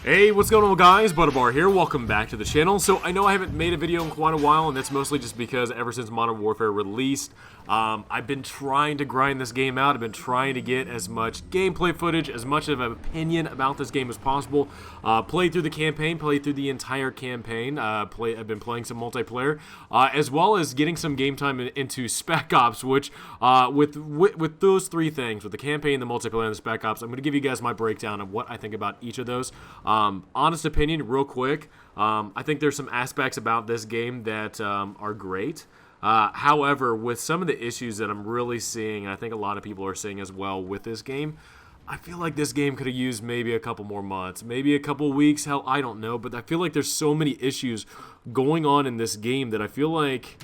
Hey, what's going on, guys? Butterbar here. Welcome back to the channel. So I know I haven't made a video in quite a while, and that's mostly just because ever since Modern Warfare released, I've been trying to grind this game out. I've been trying to get as much gameplay footage, as much of an opinion about this game as possible. Played through the campaign, played through the entire campaign. I've been playing some multiplayer, as well as getting some game time into Spec Ops, which with those three things, with the campaign, the multiplayer, and the Spec Ops, I'm going to give you guys my breakdown of what I think about each of those. Honest opinion, real quick, I think there's some aspects about this game that are great. However, with some of the issues that I'm really seeing, and I think a lot of people are seeing as well with this game, I feel like this game could have used maybe a couple more months, maybe a couple weeks, hell, I don't know, but I feel like there's so many issues going on in this game that I feel like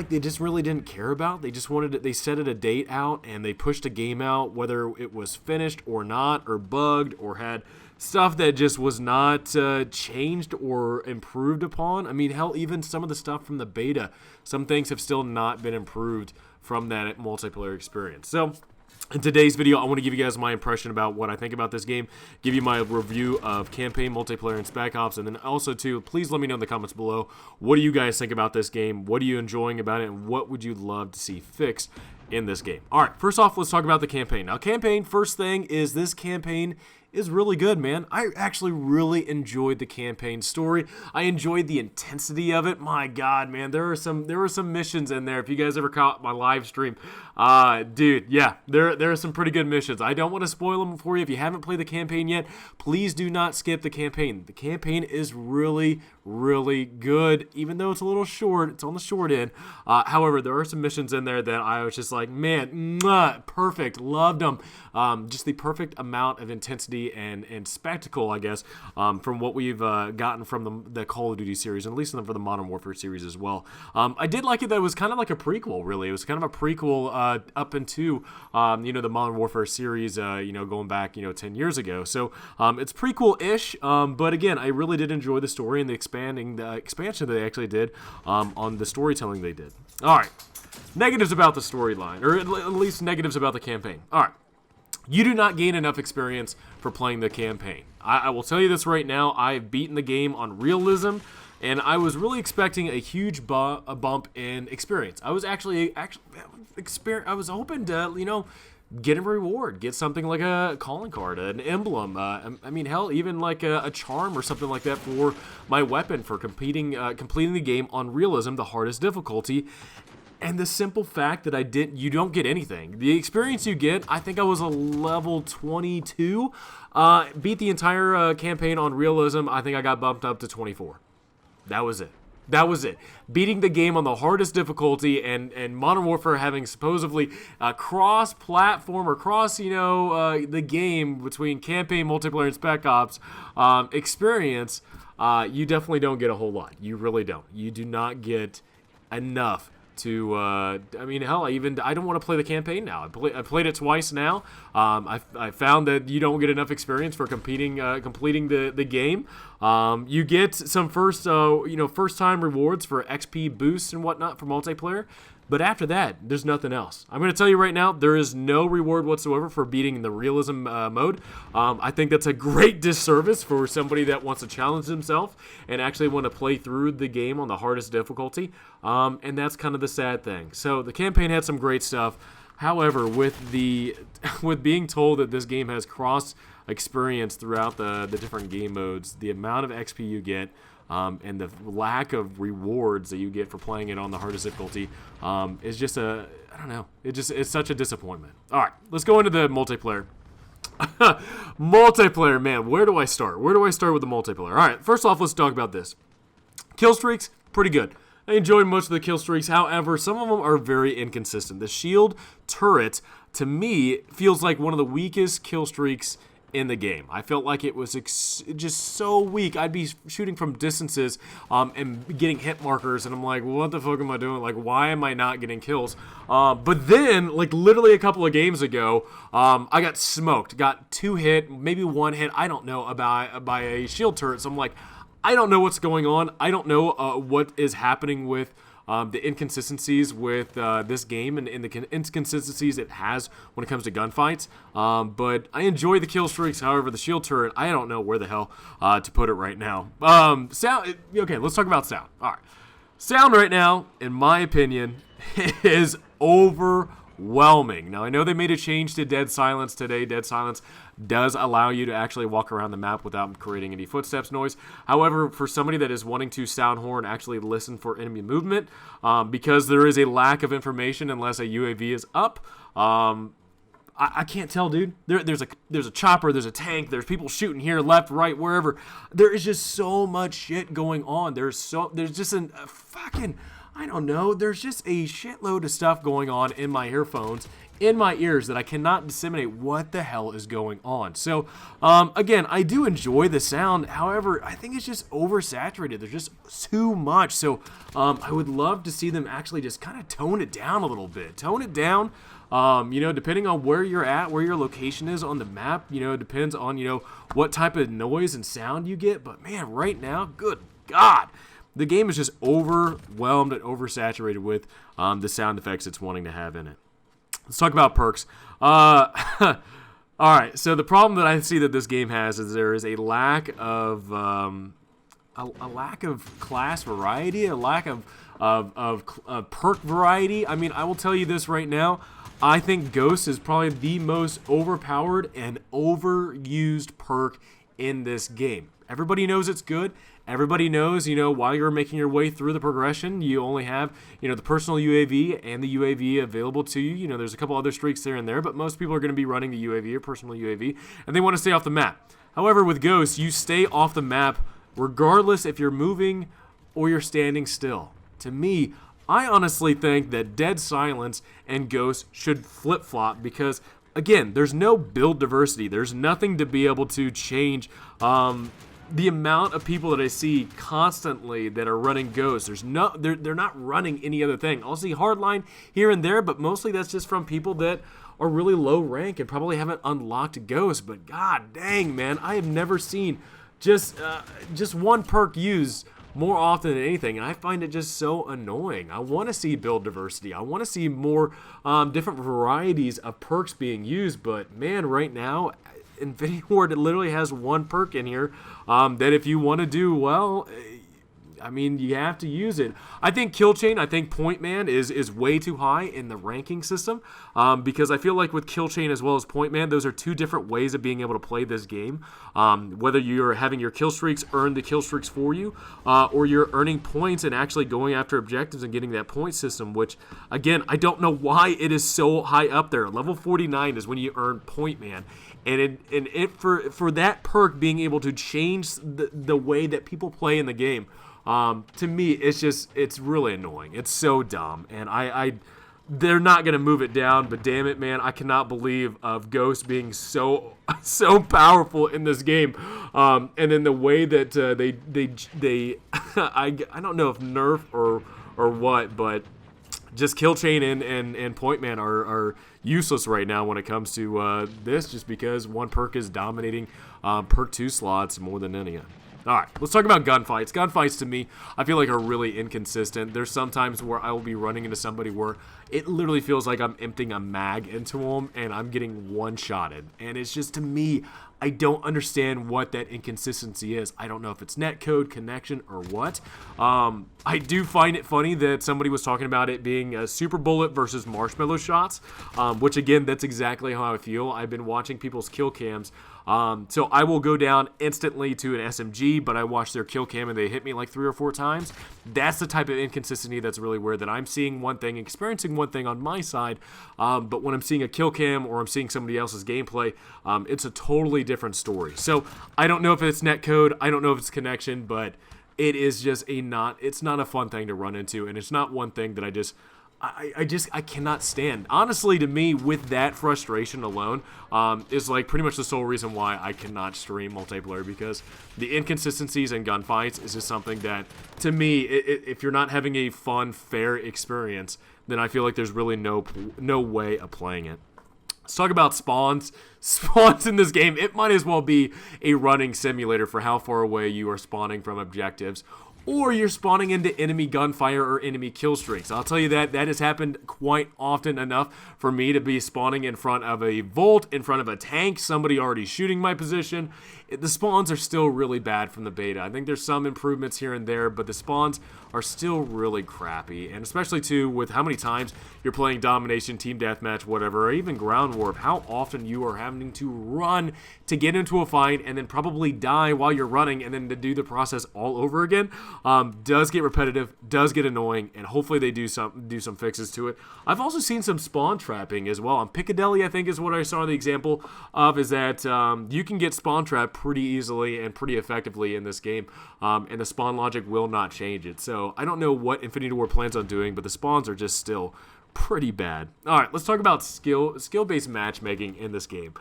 they just really didn't care about. They just wanted it, they set it a date out and they pushed a game out, whether it was finished or not, or bugged, or had stuff that just was not changed or improved upon. I mean, hell, even some of the stuff from the beta, some things have still not been improved from that multiplayer experience. So in today's video, I want to give you guys my impression about what I think about this game, give you my review of campaign, multiplayer, and Spec Ops, and then also, too, please let me know in the comments below, what do you guys think about this game, what are you enjoying about it, and what would you love to see fixed in this game. Alright, first off, let's talk about the campaign. Now, campaign, first thing is this campaign is really good, man. I actually really enjoyed the campaign story. I enjoyed the intensity of it. My God, man, there were some missions in there. If you guys ever caught my live stream, dude, yeah, there are some pretty good missions. I don't want to spoil them for you. If you haven't played the campaign yet, please do not skip the campaign. The campaign is really, really good, even though it's a little short. It's on the short end. However, there are some missions in there that I was just like, man, perfect. Loved them. Just the perfect amount of intensity and spectacle, I guess, from what we've gotten from the Call of Duty series, and at least for the Modern Warfare series as well. I did like it that it was kind of like a prequel, really. It was kind of a prequel up into, the Modern Warfare series, going back, 10 years ago. So it's prequel-ish, but again, I really did enjoy the story and the expansion that they actually did on the storytelling they did. All right, negatives about the storyline, or at least negatives about the campaign. All right. You do not gain enough experience for playing the campaign. I will tell you this right now. I've beaten the game on realism, and I was really expecting a huge bump in experience. I was actually I was hoping to, get a reward, get something like a calling card, an emblem. I mean, hell, even like a charm or something like that for my weapon for completing the game on realism, the hardest difficulty. And the simple fact that you don't get anything. The experience you get, I think I was a level 22. Beat the entire campaign on realism. I think I got bumped up to 24. That was it. That was it. Beating the game on the hardest difficulty, and Modern Warfare having supposedly cross-platform or the game between campaign, multiplayer, and Spec Ops experience, you definitely don't get a whole lot. You really don't. You do not get enough to, I mean, hell, I don't want to play the campaign now. I played it twice now. I found that you don't get enough experience for completing the game. You get some first time rewards for XP boosts and whatnot for multiplayer. But after that, there's nothing else. I'm going to tell you right now, there is no reward whatsoever for beating the realism mode. I think that's a great disservice for somebody that wants to challenge themselves and actually want to play through the game on the hardest difficulty. And that's kind of the sad thing. So the campaign had some great stuff. However, with being told that this game has cross experience throughout the different game modes, the amount of XP you get, and the lack of rewards that you get for playing it on the hardest difficulty is just I don't know. It's such a disappointment. All right, let's go into the multiplayer. Multiplayer, man, where do I start? Where do I start with the multiplayer? All right, first off, let's talk about this. Kill streaks, pretty good. I enjoyed most of the kill streaks. However, some of them are very inconsistent. The shield turret, to me, feels like one of the weakest kill streaks in the game. I felt like it was just so weak. I'd be shooting from distances and getting hit markers, and I'm like, what the fuck am I doing? Like, why am I not getting kills? But then, like, literally a couple of games ago, I got smoked. Got 2 hit, maybe 1 hit, I don't know, by a shield turret. So I'm like, I don't know what's going on. I don't know what is happening with the inconsistencies with this game and the inconsistencies it has when it comes to gunfights. But I enjoy the kill streaks. However, the shield turret, I don't know where the hell to put it right now. Sound. Okay, let's talk about sound. All right. Sound right now, in my opinion, is overwhelming. Now, I know they made a change to Dead Silence today. Dead Silence does allow you to actually walk around the map without creating any footsteps noise. However, for somebody that is wanting to sound horn, actually listen for enemy movement, because there is a lack of information unless a UAV is up, I can't tell, dude. There's a chopper, there's a tank, there's people shooting here, left, right, wherever. There is just so much shit going on. There's just a fucking, I don't know. There's just a shitload of stuff going on in my earphones, in my ears, that I cannot disseminate what the hell is going on. So, again, I do enjoy the sound. However, I think it's just oversaturated. There's just too much. So, I would love to see them actually just kind of tone it down a little bit. Tone it down. Depending on where you're at, where your location is on the map, it depends on, what type of noise and sound you get. But man, right now, good God, the game is just overwhelmed and oversaturated with the sound effects it's wanting to have in it. Let's talk about perks. All right, so the problem that I see that this game has is there is a lack of a lack of class variety, a lack of perk variety. I mean, I will tell you this right now. I think Ghost is probably the most overpowered and overused perk in this game. Everybody knows it's good. Everybody knows, while you're making your way through the progression, you only have, the personal UAV and the UAV available to you. There's a couple other streaks there and there, but most people are going to be running the UAV or personal UAV, and they want to stay off the map. However, with Ghost, you stay off the map regardless if you're moving or you're standing still. To me, I honestly think that Dead Silence and Ghost should flip-flop because, again, there's no build diversity. There's nothing to be able to change the amount of people that I see constantly that are running Ghost. They're not running any other thing. I'll see Hardline here and there, but mostly that's just from people that are really low rank and probably haven't unlocked Ghost. But god dang, man, I have never seen just one perk used more often than anything, and I find it just so annoying. I want to see build diversity. I want to see more different varieties of perks being used, but man, right now, Infinity Ward literally has one perk in here that if you want to do well, I mean, you have to use it. I think Kill Chain, I think Point Man is way too high in the ranking system because I feel like with Kill Chain as well as Point Man, those are two different ways of being able to play this game. Whether you're having your kill streaks earn the kill streaks for you or you're earning points and actually going after objectives and getting that point system, which, again, I don't know why it is so high up there. Level 49 is when you earn Point Man. And for that perk being able to change the way that people play in the game, to me, it's really annoying. It's so dumb, and they're not gonna move it down. But damn it, man, I cannot believe of Ghost being so powerful in this game. And then the way that they I don't know if nerf or what, but just Kill Chain and Point Man are useless right now when it comes to this, just because one perk is dominating perk 2 slots more than any. Alright, let's talk about gunfights. Gunfights, to me, I feel like are really inconsistent. There's sometimes where I will be running into somebody where it literally feels like I'm emptying a mag into them and I'm getting one-shotted. And it's just, to me, I don't understand what that inconsistency is. I don't know if it's netcode, connection, or what. I do find it funny that somebody was talking about it being a super bullet versus marshmallow shots, which, again, that's exactly how I feel. I've been watching people's kill cams. So I will go down instantly to an SMG, but I watch their kill cam and they hit me like 3 or 4 times. That's the type of inconsistency that's really weird, that I'm seeing one thing, experiencing one thing on my side, but when I'm seeing a kill cam or I'm seeing somebody else's gameplay, it's a totally different story. So I don't know if it's netcode, I don't know if it's connection, but it is just it's not a fun thing to run into, and it's not one thing that I cannot stand. Honestly, to me, with that frustration alone, is like pretty much the sole reason why I cannot stream multiplayer, because the inconsistencies in gunfights is just something that, to me, if you're not having a fun, fair experience, then I feel like there's really no way of playing it. Let's talk about spawns. Spawns in this game, it might as well be a running simulator for how far away you are spawning from objectives, or you're spawning into enemy gunfire or enemy kill streaks. I'll tell you that has happened quite often enough for me to be spawning in front of a Volt, in front of a tank, somebody already shooting my position. The spawns are still really bad from the beta. I think there's some improvements here and there, but the spawns are still really crappy, and especially too with how many times you're playing domination, team deathmatch, whatever, or even ground warp, how often you are having to run to get into a fight and then probably die while you're running, and then to do the process all over again. Does get repetitive, does get annoying, and hopefully they do some fixes to it. I've also seen some spawn trapping as well. On Piccadilly, I think is what I saw the example of, is that you can get spawn trapped pretty easily and pretty effectively in this game, and the spawn logic will not change it. So I don't know what Infinity Ward plans on doing, but the spawns are just still pretty bad. All right, let's talk about skill-based matchmaking in this game.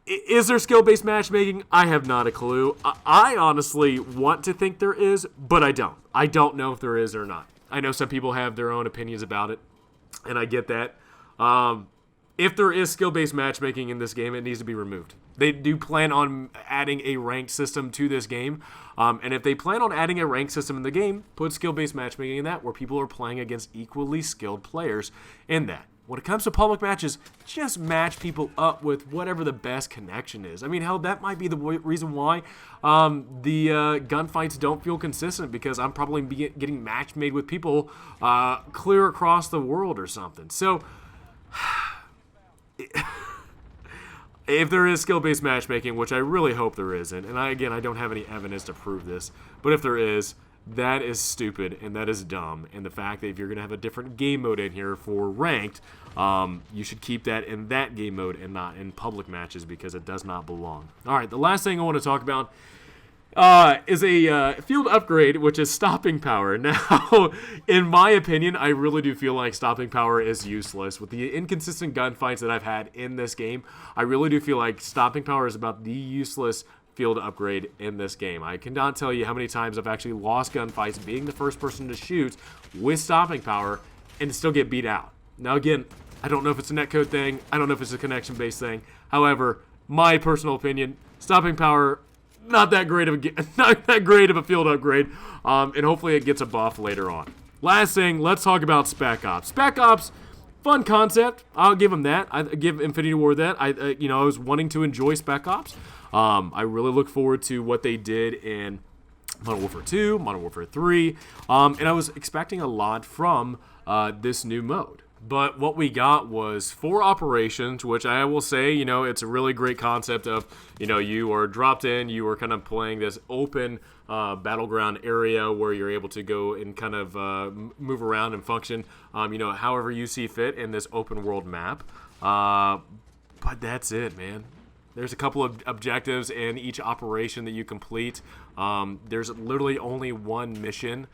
Is there skill-based matchmaking? I have not a clue. I honestly want to think there is, but I don't. I don't know if there is or not. I know some people have their own opinions about it, and I get that. If there is skill-based matchmaking in this game, it needs to be removed. They do plan on adding a ranked system to this game, and if they plan on adding a ranked system in the game, put skill-based matchmaking in that, where people are playing against equally skilled players in that. When it comes to public matches, just match people up with whatever the best connection is. I mean, hell, that might be the reason why the gunfights don't feel consistent, because I'm probably getting match made with people clear across the world or something. So, if there is skill-based matchmaking, which I really hope there isn't, and again, I don't have any evidence to prove this, but if there is, that is stupid and that is dumb. And the fact that if you're going to have a different game mode in here for ranked, you should keep that in that game mode and not in public matches, because it does not belong. All right, the last thing I want to talk about is a field upgrade, which is stopping power. Now, in my opinion, I really do feel like stopping power is useless. With the inconsistent gunfights that I've had in this game, I really do feel like stopping power is about the useless field upgrade in this game. I cannot tell you how many times I've actually lost gunfights being the first person to shoot with stopping power and still get beat out. Now again, I don't know if it's a netcode thing, I don't know if it's a connection-based thing. However, my personal opinion, stopping power, not that great of a field upgrade, and hopefully it gets a buff later on. Last thing, let's talk about Spec Ops. Spec Ops, fun concept. I'll give them that. I give Infinity Ward that. I was wanting to enjoy Spec Ops. I really look forward to what they did in Modern Warfare 2, Modern Warfare 3, and I was expecting a lot from this new mode. But what we got was 4 operations, which I will say, it's a really great concept of, you are dropped in, you are kind of playing this open battleground area where you're able to go and kind of move around and function, however you see fit in this open world map. But that's it, man. There's a couple of objectives in each operation that you complete. There's literally only one mission,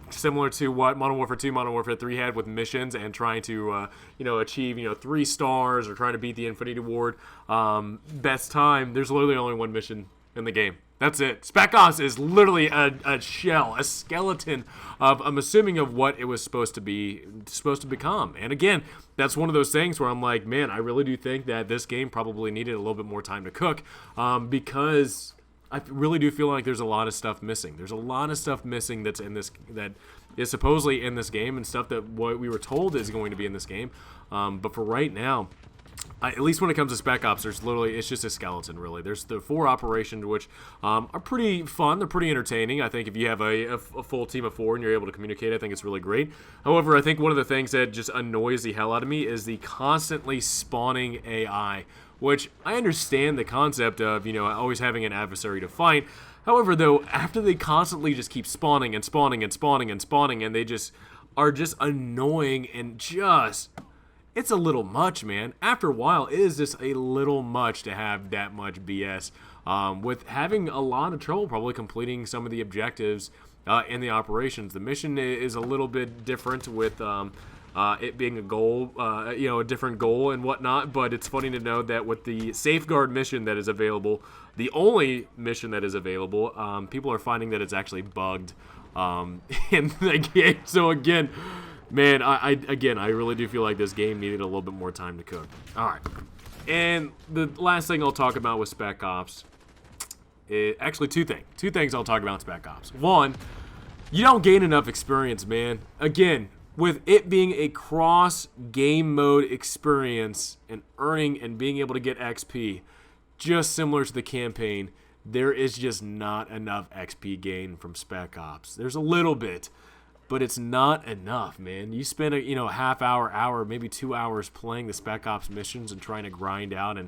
similar to what Modern Warfare 2, Modern Warfare 3 had with missions and trying to, achieve, 3 stars or trying to beat the Infinity Ward best time. There's literally only one mission in the game. That's it. Spec Ops is literally a shell, a skeleton of, I'm assuming, of what it was supposed to become. And again, that's one of those things where I'm like, man, I really do think that this game probably needed a little bit more time to cook, because I really do feel like there's a lot of stuff missing. There's a lot of stuff missing that is supposedly in this game, and stuff that what we were told is going to be in this game. But for right now, at least when it comes to Spec Ops, it's just a skeleton, really. There's the 4 operations, which are pretty fun. They're pretty entertaining. I think if you have a full team of 4 and you're able to communicate, I think it's really great. However, I think one of the things that just annoys the hell out of me is the constantly spawning AI, which I understand the concept of, always having an adversary to fight. However, though, after they constantly just keep spawning and spawning and spawning and spawning, and they just are just annoying and just... It's a little much, man. After a while, it is just a little much to have that much BS. With having a lot of trouble probably completing some of the objectives in the operations. The mission is a little bit different with it being a goal, a different goal and whatnot. But it's funny to know that with the safeguard mission that is available, the only mission that is available, people are finding that it's actually bugged in the game. So again... Man, I really do feel like this game needed a little bit more time to cook. All right. And the last thing I'll talk about with Spec Ops, actually two things I'll talk about in Spec Ops. One, you don't gain enough experience, man. Again, with it being a cross game mode experience and earning and being able to get XP, just similar to the campaign, there is just not enough XP gain from Spec Ops. There's a little bit, but it's not enough, man. You spend a half hour, maybe 2 hours playing the Spec Ops missions and trying to grind out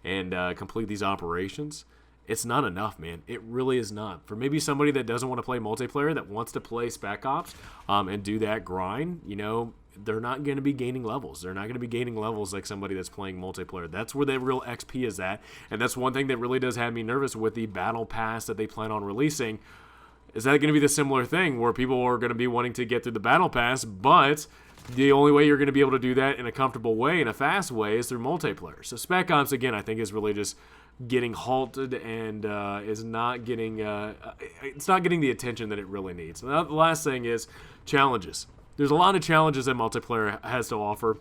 and complete these operations. It's not enough, man. It really is not. For maybe somebody that doesn't want to play multiplayer, that wants to play Spec Ops and do that grind, they're not going to be gaining levels. They're not going to be gaining levels like somebody that's playing multiplayer. That's where the real XP is at, and that's one thing that really does have me nervous with the Battle Pass that they plan on releasing. Is that going to be the similar thing where people are going to be wanting to get through the Battle Pass, but the only way you're going to be able to do that in a comfortable way, in a fast way, is through multiplayer. So Spec Ops, again, I think is really just getting halted and is not getting it's not getting the attention that it really needs. Now, the last thing is challenges. There's a lot of challenges that multiplayer has to offer,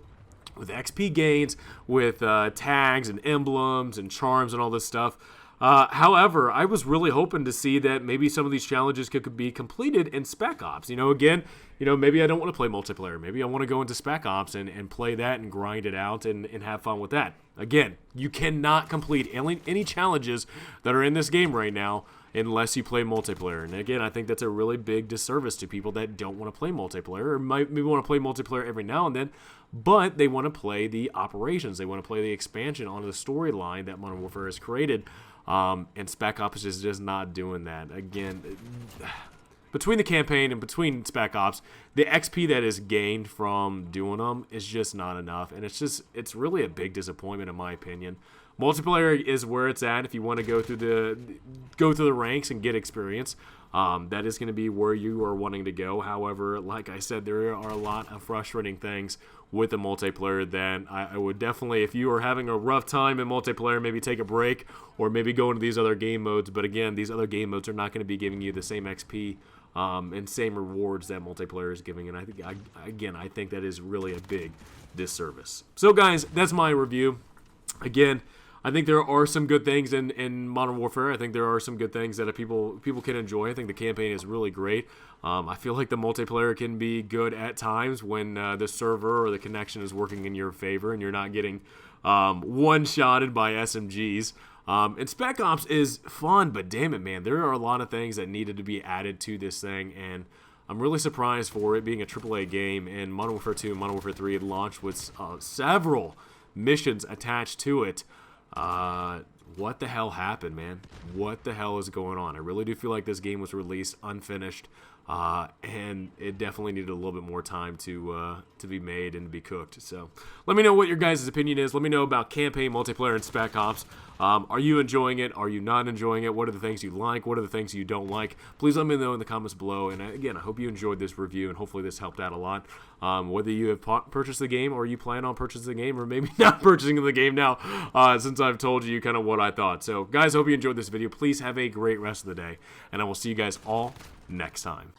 with XP gains, with tags and emblems and charms and all this stuff. However, I was really hoping to see that maybe some of these challenges could be completed in Spec Ops. Again, maybe I don't want to play multiplayer. Maybe I want to go into Spec Ops and play that and grind it out and have fun with that. Again, you cannot complete any challenges that are in this game right now unless you play multiplayer. And again, I think that's a really big disservice to people that don't want to play multiplayer, or maybe want to play multiplayer every now and then, but they want to play the operations. They want to play the expansion on the storyline that Modern Warfare has created. And Spec Ops is just not doing that. Again, between the campaign and between Spec Ops, the XP that is gained from doing them is just not enough, and it's really a big disappointment in my opinion. Multiplayer is where it's at if you want to go through the ranks and get experience. That is going to be where you are wanting to go. However, like I said, there are a lot of frustrating things with the multiplayer that I would definitely, if you are having a rough time in multiplayer, maybe take a break or maybe go into these other game modes. But again, these other game modes are not going to be giving you the same XP and same rewards that multiplayer is giving. And I think that is really a big disservice. So guys, that's my review. Again, I think there are some good things in Modern Warfare. I think there are some good things that people can enjoy. I think the campaign is really great. I feel like the multiplayer can be good at times when the server or the connection is working in your favor and you're not getting one-shotted by SMGs. And Spec Ops is fun, but damn it, man, there are a lot of things that needed to be added to this thing, and I'm really surprised for it being a AAA game. And Modern Warfare 2 and Modern Warfare 3 had launched with several missions attached to it. What the hell happened, man? What the hell is going on? I really do feel like this game was released unfinished, and it definitely needed a little bit more time to be made and to be cooked. So let me know what your guys' opinion is. Let me know about campaign, multiplayer, and Spec Ops. Are you enjoying it? Are you not enjoying it? What are the things you like? What are the things you don't like? Please let me know in the comments below. And again, I hope you enjoyed this review, and hopefully this helped out a lot. Whether you have purchased the game or you plan on purchasing the game, or maybe not purchasing the game now, since I've told you kind of what I thought. So guys, hope you enjoyed this video. Please have a great rest of the day, and I will see you guys all next time.